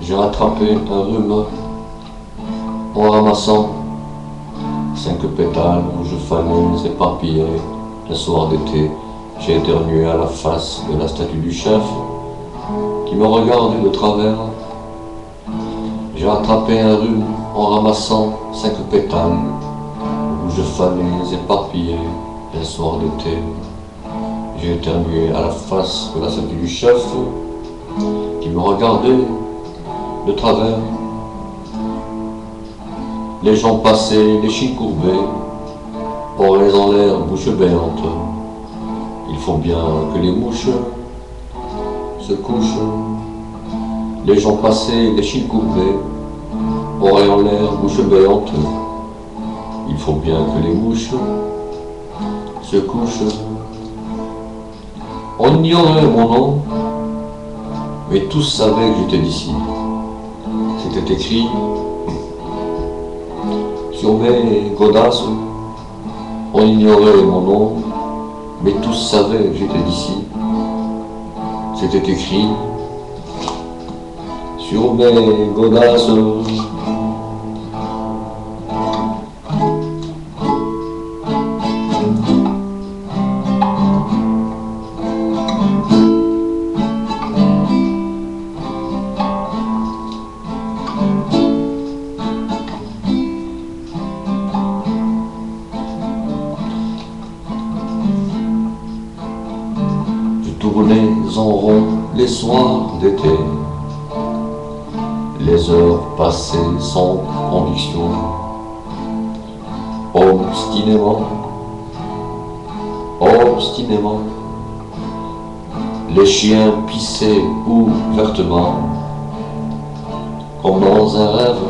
J'ai rattrapé un rhume en ramassant 5 pétales rouges fanés éparpillés. Un soir d'été, j'ai éternué à la face de la statue du chef qui me regardait de travers. J'ai rattrapé un rhume en ramassant 5 pétales rouges fanés éparpillés. Un soir d'été, j'ai éternué à la face de la statue du chef qui me regardait de travers. Les gens passaient, les chines courbées, oreilles en l'air, bouche béante. Il faut bien que les mouches se couchent. Les gens passaient, les chines courbées, oreilles en l'air, bouche béante. Il faut bien que les mouches se couchent. On ignorait mon nom, mais tous savaient que j'étais d'ici. C'était écrit sur mes godasses. On ignorait mon nom, mais tous savaient que j'étais d'ici. C'était écrit sur mes godasses. Tournais en rond les soirs d'été, les heures passées sans conviction, obstinément, obstinément. Les chiens pissaient ouvertement, comme dans un rêve.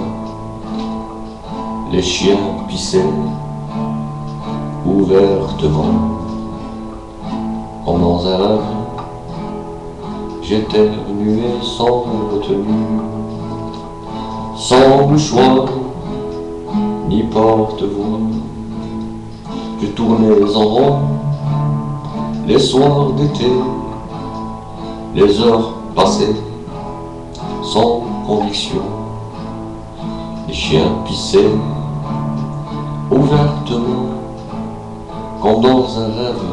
Les chiens pissaient ouvertement, comme dans un rêve. J'éternuais sans retenue, sans mouchoir, ni porte-voix. Je tournais en rond les soirs d'été, les heures passées sans conviction. Les chiens pissaient ouvertement, comme dans un rêve,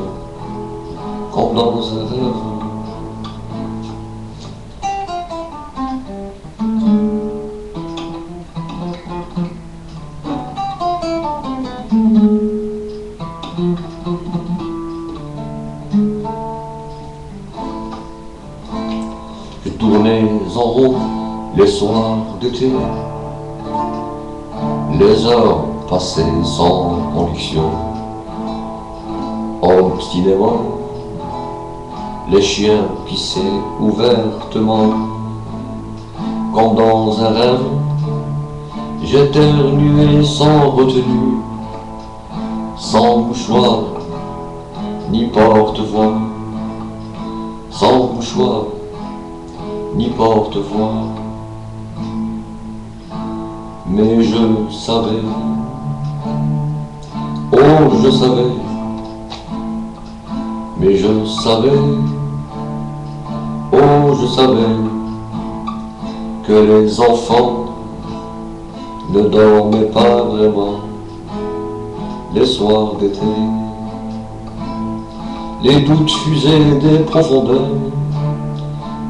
comme dans un rêve. Je tournais en rond les soirs d'été, les heures passées sans conviction. Obstinément, les chiens pissaient ouvertement, comme dans un rêve. J'éternuais sans retenue, sans mouchoir, ni porte-voix, sans mouchoir, ni porte-voix. Mais je savais, oh je savais, mais je savais, oh je savais, que les enfants ne dormaient pas vraiment les soirs d'été. Les doutes fusaient des profondeurs,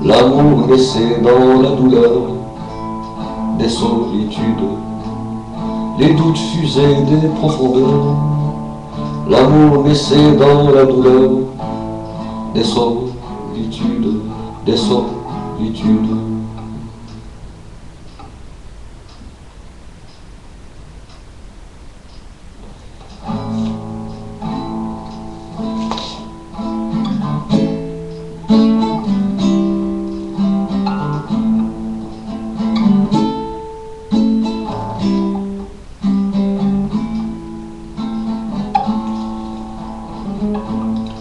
l'amour naissait dans la douleur des solitudes. Les doutes fusaient des profondeurs, l'amour naissait dans la douleur des solitudes, des solitudes.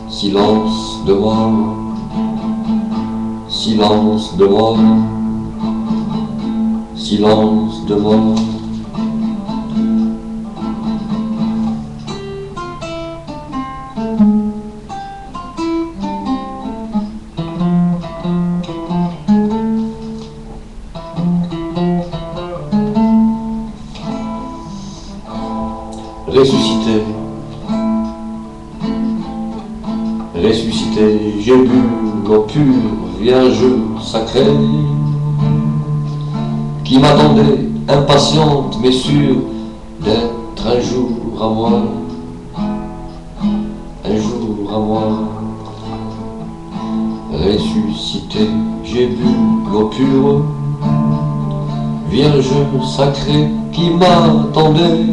Silence de moi, silence de moi, silence de moi. pure Vierge sacrée, qui m'attendait impatiente mais sûre d'être un jour à moi, un jour à moi. Ressuscité, j'ai bu l'eau pure, Vierge sacrée qui m'attendait,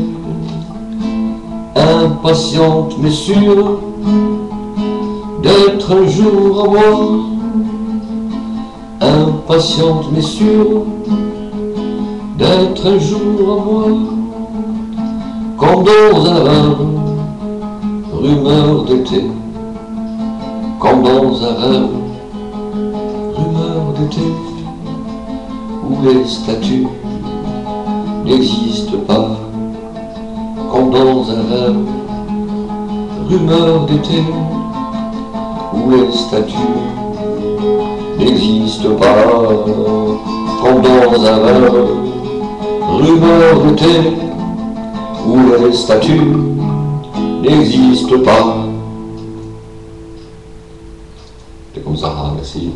impatiente mais sûre d'être un jour à moi, impatiente mais sûre d'être un jour à moi, comme dans un rêve, rumeur d'été, comme dans un rêve, rumeur d'été, où les statues n'existent pas, comme dans un rêve, rumeur d'été, où les statues n'existent pas, comme dans un rêve, rumeur d'été, où les statues n'existent pas. C'est comme ça, merci.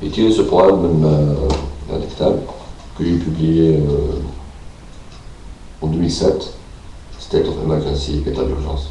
J'ai tiré ce poème d'un lecteur que j'ai publié en 2007, State of Emergency, état d'urgence.